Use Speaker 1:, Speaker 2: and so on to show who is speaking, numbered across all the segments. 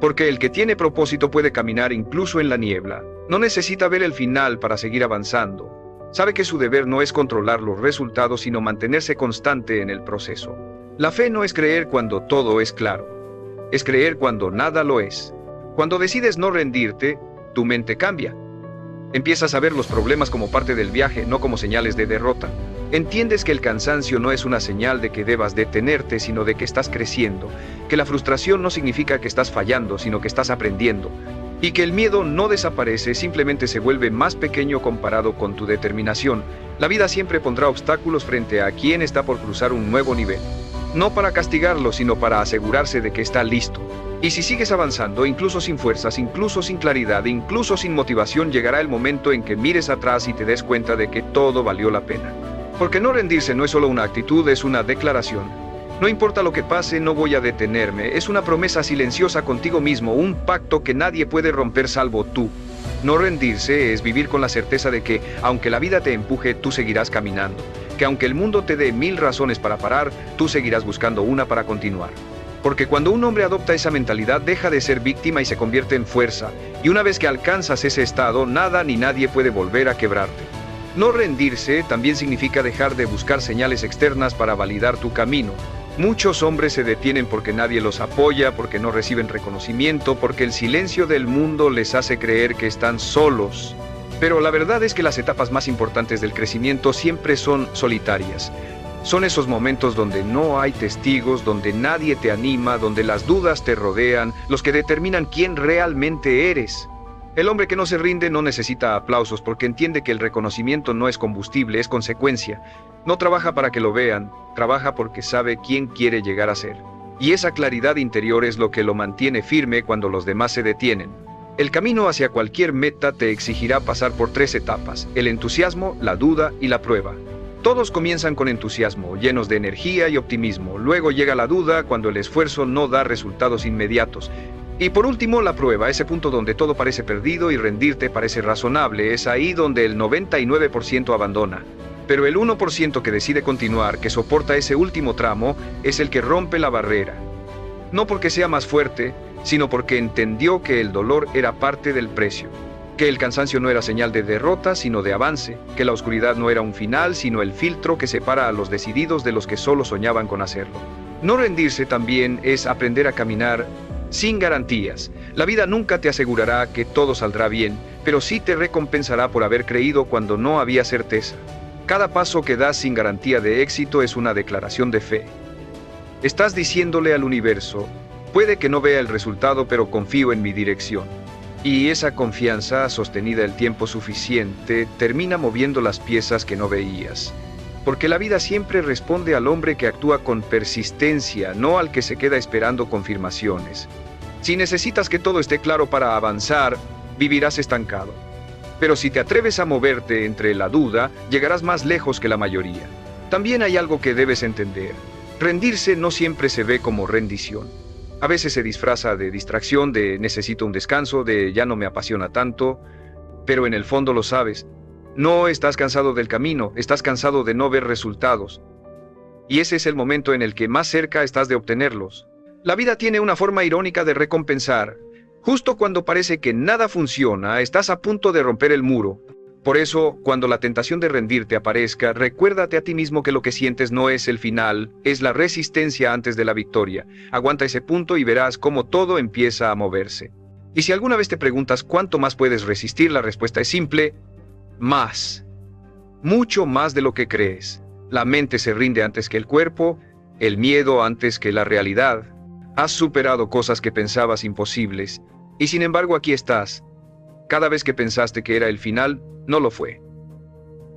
Speaker 1: Porque el que tiene propósito puede caminar incluso en la niebla. No necesita ver el final para seguir avanzando. Sabe que su deber no es controlar los resultados, sino mantenerse constante en el proceso. La fe no es creer cuando todo es claro. Es creer cuando nada lo es. Cuando decides no rendirte, tu mente cambia. Empiezas a ver los problemas como parte del viaje, no como señales de derrota. Entiendes que el cansancio no es una señal de que debas detenerte, sino de que estás creciendo. Que la frustración no significa que estás fallando, sino que estás aprendiendo. Y que el miedo no desaparece, simplemente se vuelve más pequeño comparado con tu determinación. La vida siempre pondrá obstáculos frente a quien está por cruzar un nuevo nivel. No para castigarlo, sino para asegurarse de que está listo. Y si sigues avanzando, incluso sin fuerzas, incluso sin claridad, incluso sin motivación, llegará el momento en que mires atrás y te des cuenta de que todo valió la pena. Porque no rendirse no es solo una actitud, es una declaración. No importa lo que pase, no voy a detenerme. Es una promesa silenciosa contigo mismo, un pacto que nadie puede romper salvo tú. No rendirse es vivir con la certeza de que, aunque la vida te empuje, tú seguirás caminando. Que aunque el mundo te dé 1000 razones para parar, tú seguirás buscando una para continuar. Porque cuando un hombre adopta esa mentalidad, deja de ser víctima y se convierte en fuerza. Y una vez que alcanzas ese estado, nada ni nadie puede volver a quebrarte. No rendirse también significa dejar de buscar señales externas para validar tu camino. Muchos hombres se detienen porque nadie los apoya, porque no reciben reconocimiento, porque el silencio del mundo les hace creer que están solos. Pero la verdad es que las etapas más importantes del crecimiento siempre son solitarias. Son esos momentos donde no hay testigos, donde nadie te anima, donde las dudas te rodean, los que determinan quién realmente eres. El hombre que no se rinde no necesita aplausos porque entiende que el reconocimiento no es combustible, es consecuencia. No trabaja para que lo vean, trabaja porque sabe quién quiere llegar a ser. Y esa claridad interior es lo que lo mantiene firme cuando los demás se detienen. El camino hacia cualquier meta te exigirá pasar por 3 etapas: el entusiasmo, la duda y la prueba. Todos comienzan con entusiasmo, llenos de energía y optimismo. Luego llega la duda, cuando el esfuerzo no da resultados inmediatos. Y por último, la prueba, ese punto donde todo parece perdido y rendirte parece razonable. Es ahí donde el 99% abandona. Pero el 1% que decide continuar, que soporta ese último tramo, es el que rompe la barrera. No porque sea más fuerte, sino porque entendió que el dolor era parte del precio. Que el cansancio no era señal de derrota, sino de avance. Que la oscuridad no era un final, sino el filtro que separa a los decididos de los que solo soñaban con hacerlo. No rendirse también es aprender a caminar sin garantías. La vida nunca te asegurará que todo saldrá bien, pero sí te recompensará por haber creído cuando no había certeza. Cada paso que das sin garantía de éxito es una declaración de fe. Estás diciéndole al universo: puede que no vea el resultado, pero confío en mi dirección. Y esa confianza, sostenida el tiempo suficiente, termina moviendo las piezas que no veías. Porque la vida siempre responde al hombre que actúa con persistencia, no al que se queda esperando confirmaciones. Si necesitas que todo esté claro para avanzar, vivirás estancado. Pero si te atreves a moverte entre la duda, llegarás más lejos que la mayoría. También hay algo que debes entender. Rendirse no siempre se ve como rendición. A veces se disfraza de distracción, de necesito un descanso, de ya no me apasiona tanto, pero en el fondo lo sabes. No estás cansado del camino, estás cansado de no ver resultados. Y ese es el momento en el que más cerca estás de obtenerlos. La vida tiene una forma irónica de recompensar. Justo cuando parece que nada funciona, estás a punto de romper el muro. Por eso, cuando la tentación de rendirte aparezca, recuérdate a ti mismo que lo que sientes no es el final, es la resistencia antes de la victoria. Aguanta ese punto y verás cómo todo empieza a moverse. Y si alguna vez te preguntas cuánto más puedes resistir, la respuesta es simple: más. Mucho más de lo que crees. La mente se rinde antes que el cuerpo, el miedo antes que la realidad. Has superado cosas que pensabas imposibles, y sin embargo aquí estás. Cada vez que pensaste que era el final, no lo fue.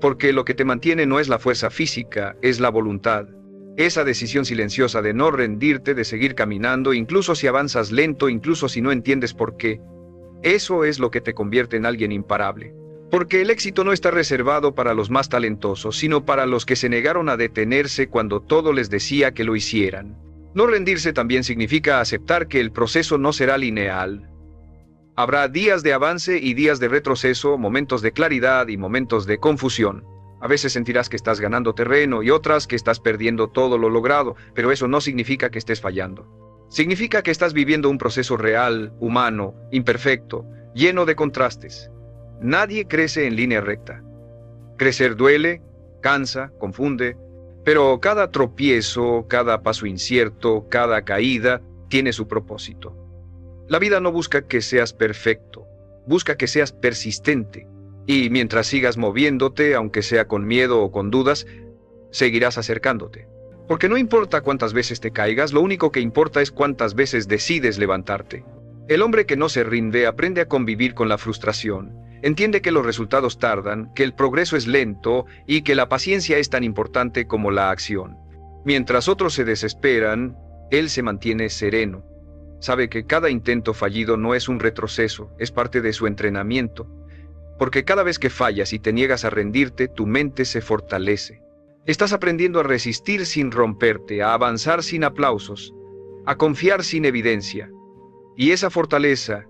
Speaker 1: Porque lo que te mantiene no es la fuerza física, es la voluntad. Esa decisión silenciosa de no rendirte, de seguir caminando, incluso si avanzas lento, incluso si no entiendes por qué. Eso es lo que te convierte en alguien imparable. Porque el éxito no está reservado para los más talentosos, sino para los que se negaron a detenerse cuando todo les decía que lo hicieran. No rendirse también significa aceptar que el proceso no será lineal. Habrá días de avance y días de retroceso, momentos de claridad y momentos de confusión. A veces sentirás que estás ganando terreno y otras que estás perdiendo todo lo logrado, pero eso no significa que estés fallando. Significa que estás viviendo un proceso real, humano, imperfecto, lleno de contrastes. Nadie crece en línea recta. Crecer duele, cansa, confunde, pero cada tropiezo, cada paso incierto, cada caída, tiene su propósito. La vida no busca que seas perfecto, busca que seas persistente, y mientras sigas moviéndote, aunque sea con miedo o con dudas, seguirás acercándote. Porque no importa cuántas veces te caigas, lo único que importa es cuántas veces decides levantarte. El hombre que no se rinde aprende a convivir con la frustración, entiende que los resultados tardan, que el progreso es lento y que la paciencia es tan importante como la acción. Mientras otros se desesperan, él se mantiene sereno. Sabe que cada intento fallido no es un retroceso, es parte de su entrenamiento. Porque cada vez que fallas y te niegas a rendirte, tu mente se fortalece. Estás aprendiendo a resistir sin romperte, a avanzar sin aplausos, a confiar sin evidencia. Y esa fortaleza,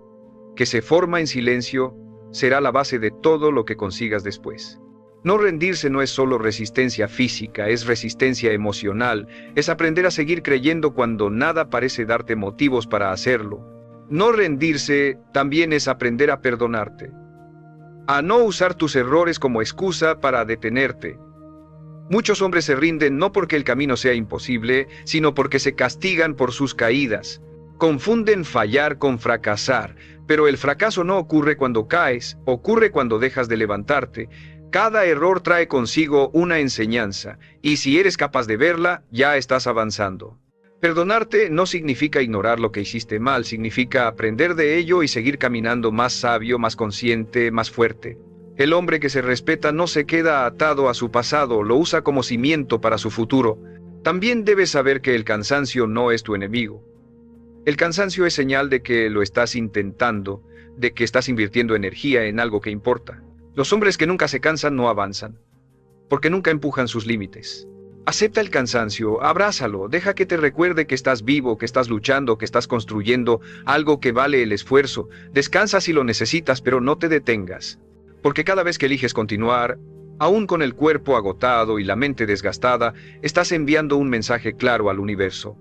Speaker 1: que se forma en silencio, será la base de todo lo que consigas después. No rendirse no es solo resistencia física, es resistencia emocional, es aprender a seguir creyendo cuando nada parece darte motivos para hacerlo. No rendirse también es aprender a perdonarte, a no usar tus errores como excusa para detenerte. Muchos hombres se rinden no porque el camino sea imposible, sino porque se castigan por sus caídas. Confunden fallar con fracasar, pero el fracaso no ocurre cuando caes, ocurre cuando dejas de levantarte. Cada error trae consigo una enseñanza, y si eres capaz de verla, ya estás avanzando. Perdonarte no significa ignorar lo que hiciste mal, significa aprender de ello y seguir caminando más sabio, más consciente, más fuerte. El hombre que se respeta no se queda atado a su pasado, lo usa como cimiento para su futuro. También debes saber que el cansancio no es tu enemigo. El cansancio es señal de que lo estás intentando, de que estás invirtiendo energía en algo que importa. Los hombres que nunca se cansan no avanzan, porque nunca empujan sus límites. Acepta el cansancio, abrázalo, deja que te recuerde que estás vivo, que estás luchando, que estás construyendo algo que vale el esfuerzo. Descansa si lo necesitas, pero no te detengas. Porque cada vez que eliges continuar, aún con el cuerpo agotado y la mente desgastada, estás enviando un mensaje claro al universo.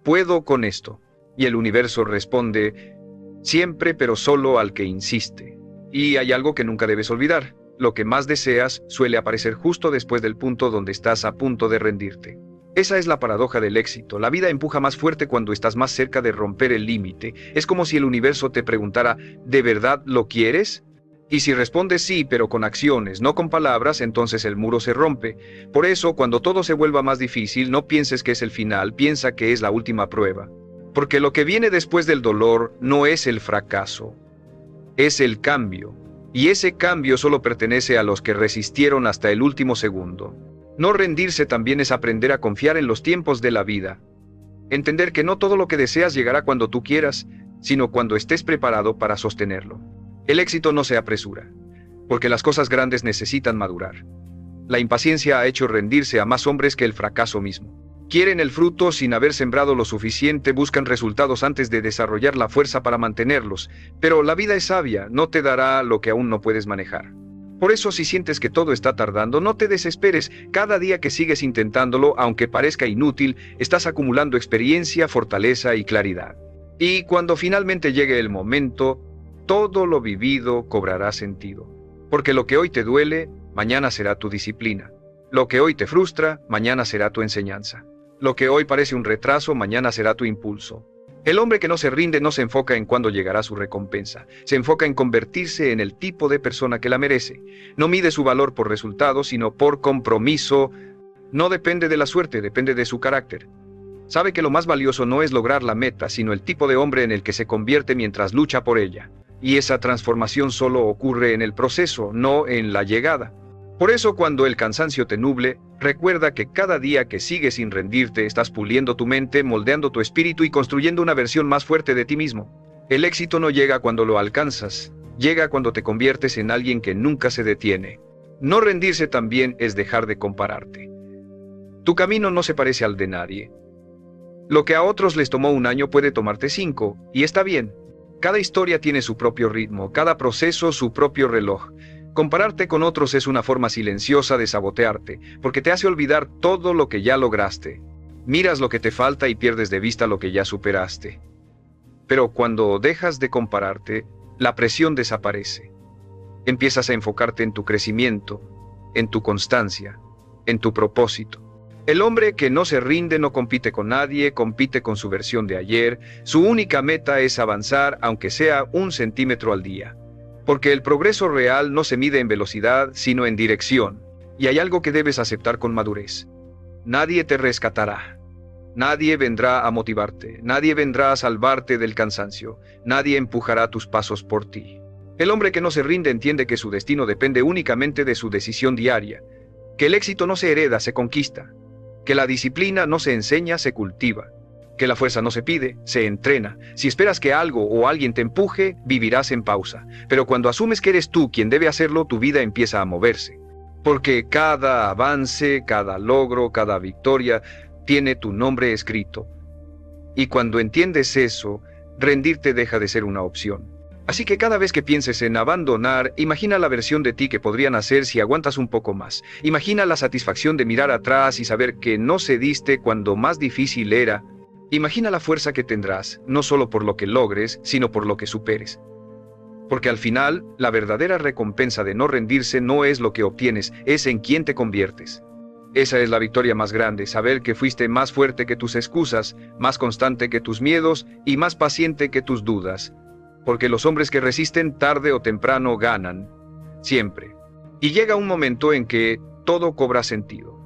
Speaker 1: Puedo con esto. Y el universo responde, siempre pero solo al que insiste. Y hay algo que nunca debes olvidar. Lo que más deseas suele aparecer justo después del punto donde estás a punto de rendirte. Esa es la paradoja del éxito. La vida empuja más fuerte cuando estás más cerca de romper el límite. Es como si el universo te preguntara, ¿de verdad lo quieres? Y si respondes sí, pero con acciones, no con palabras, entonces el muro se rompe. Por eso, cuando todo se vuelva más difícil, no pienses que es el final, piensa que es la última prueba. Porque lo que viene después del dolor no es el fracaso, es el cambio. Y ese cambio solo pertenece a los que resistieron hasta el último segundo. No rendirse también es aprender a confiar en los tiempos de la vida. Entender que no todo lo que deseas llegará cuando tú quieras, sino cuando estés preparado para sostenerlo. El éxito no se apresura, porque las cosas grandes necesitan madurar. La impaciencia ha hecho rendirse a más hombres que el fracaso mismo. Quieren el fruto sin haber sembrado lo suficiente, buscan resultados antes de desarrollar la fuerza para mantenerlos, pero la vida es sabia, no te dará lo que aún no puedes manejar. Por eso, si sientes que todo está tardando, no te desesperes. Cada día que sigues intentándolo, aunque parezca inútil, estás acumulando experiencia, fortaleza y claridad. Y cuando finalmente llegue el momento, todo lo vivido cobrará sentido. Porque lo que hoy te duele, mañana será tu disciplina. Lo que hoy te frustra, mañana será tu enseñanza. Lo que hoy parece un retraso, mañana será tu impulso. El hombre que no se rinde no se enfoca en cuándo llegará su recompensa. Se enfoca en convertirse en el tipo de persona que la merece. No mide su valor por resultados, sino por compromiso. No depende de la suerte, depende de su carácter. Sabe que lo más valioso no es lograr la meta, sino el tipo de hombre en el que se convierte mientras lucha por ella. Y esa transformación solo ocurre en el proceso, no en la llegada. Por eso, cuando el cansancio te nuble, recuerda que cada día que sigues sin rendirte, estás puliendo tu mente, moldeando tu espíritu y construyendo una versión más fuerte de ti mismo. El éxito no llega cuando lo alcanzas, llega cuando te conviertes en alguien que nunca se detiene. No rendirse también es dejar de compararte. Tu camino no se parece al de nadie. Lo que a otros les tomó 1 año puede tomarte 5, y está bien. Cada historia tiene su propio ritmo, cada proceso su propio reloj. Compararte con otros es una forma silenciosa de sabotearte, porque te hace olvidar todo lo que ya lograste. Miras lo que te falta y pierdes de vista lo que ya superaste. Pero cuando dejas de compararte, la presión desaparece. Empiezas a enfocarte en tu crecimiento, en tu constancia, en tu propósito. El hombre que no se rinde no compite con nadie, compite con su versión de ayer. Su única meta es avanzar, aunque sea 1 centímetro al día. Porque el progreso real no se mide en velocidad, sino en dirección. Y hay algo que debes aceptar con madurez. Nadie te rescatará. Nadie vendrá a motivarte. Nadie vendrá a salvarte del cansancio. Nadie empujará tus pasos por ti. El hombre que no se rinde entiende que su destino depende únicamente de su decisión diaria. Que el éxito no se hereda, se conquista. Que la disciplina no se enseña, se cultiva. Que la fuerza no se pide, se entrena. Si esperas que algo o alguien te empuje, vivirás en pausa. Pero cuando asumes que eres tú quien debe hacerlo, tu vida empieza a moverse. Porque cada avance, cada logro, cada victoria tiene tu nombre escrito. Y cuando entiendes eso, rendirte deja de ser una opción. Así que cada vez que pienses en abandonar, imagina la versión de ti que podrían hacer si aguantas un poco más. Imagina la satisfacción de mirar atrás y saber que no cediste cuando más difícil era. Imagina la fuerza que tendrás, no solo por lo que logres, sino por lo que superes. Porque al final, la verdadera recompensa de no rendirse no es lo que obtienes, es en quién te conviertes. Esa es la victoria más grande, saber que fuiste más fuerte que tus excusas, más constante que tus miedos y más paciente que tus dudas. Porque los hombres que resisten tarde o temprano ganan, siempre. Y llega un momento en que todo cobra sentido.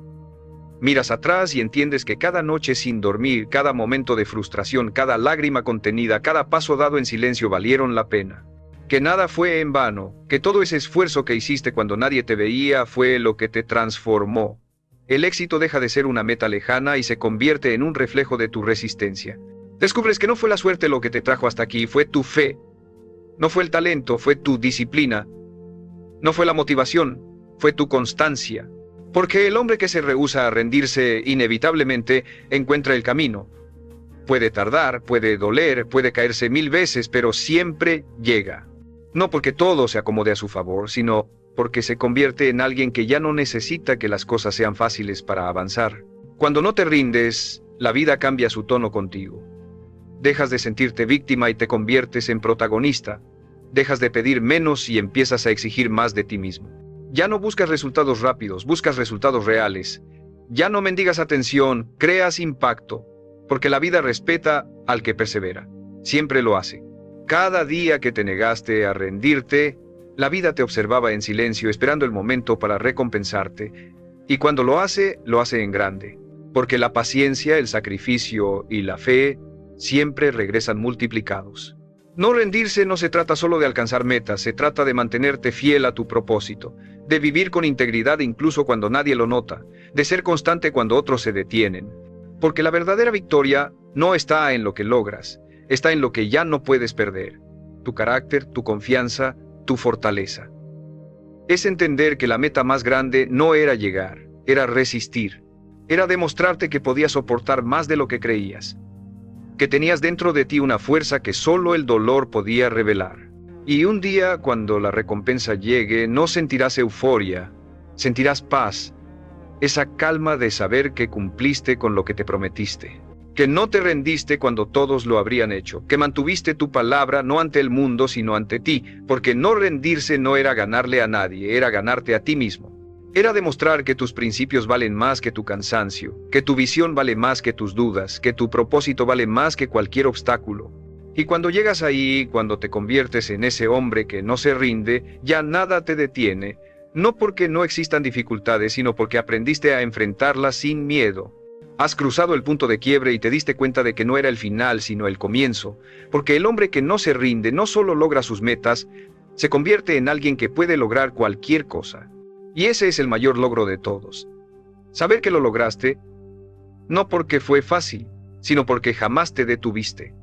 Speaker 1: Miras atrás y entiendes que cada noche sin dormir, cada momento de frustración, cada lágrima contenida, cada paso dado en silencio valieron la pena. Que nada fue en vano, que todo ese esfuerzo que hiciste cuando nadie te veía fue lo que te transformó. El éxito deja de ser una meta lejana y se convierte en un reflejo de tu resistencia. Descubres que no fue la suerte lo que te trajo hasta aquí, fue tu fe. No fue el talento, fue tu disciplina. No fue la motivación, fue tu constancia. Porque el hombre que se rehúsa a rendirse inevitablemente encuentra el camino. Puede tardar, puede doler, puede caerse 1000 veces, pero siempre llega. No porque todo se acomode a su favor, sino porque se convierte en alguien que ya no necesita que las cosas sean fáciles para avanzar. Cuando no te rindes, la vida cambia su tono contigo. Dejas de sentirte víctima y te conviertes en protagonista. Dejas de pedir menos y empiezas a exigir más de ti mismo. Ya no buscas resultados rápidos, buscas resultados reales. Ya no mendigas atención, creas impacto. Porque la vida respeta al que persevera. Siempre lo hace. Cada día que te negaste a rendirte, la vida te observaba en silencio, esperando el momento para recompensarte. Y cuando lo hace en grande. Porque la paciencia, el sacrificio y la fe siempre regresan multiplicados. No rendirse no se trata solo de alcanzar metas, se trata de mantenerte fiel a tu propósito, de vivir con integridad incluso cuando nadie lo nota, de ser constante cuando otros se detienen. Porque la verdadera victoria no está en lo que logras, está en lo que ya no puedes perder. Tu carácter, tu confianza, tu fortaleza. Es entender que la meta más grande no era llegar, era resistir. Era demostrarte que podías soportar más de lo que creías. Que tenías dentro de ti una fuerza que solo el dolor podía revelar. Y un día, cuando la recompensa llegue, no sentirás euforia, sentirás paz. Esa calma de saber que cumpliste con lo que te prometiste. Que no te rendiste cuando todos lo habrían hecho. Que mantuviste tu palabra no ante el mundo, sino ante ti. Porque no rendirse no era ganarle a nadie, era ganarte a ti mismo. Era demostrar que tus principios valen más que tu cansancio, que tu visión vale más que tus dudas, que tu propósito vale más que cualquier obstáculo. Y cuando llegas ahí, cuando te conviertes en ese hombre que no se rinde, ya nada te detiene. No porque no existan dificultades, sino porque aprendiste a enfrentarlas sin miedo. Has cruzado el punto de quiebre y te diste cuenta de que no era el final, sino el comienzo. Porque el hombre que no se rinde no solo logra sus metas, se convierte en alguien que puede lograr cualquier cosa. Y ese es el mayor logro de todos. Saber que lo lograste, no porque fue fácil, sino porque jamás te detuviste.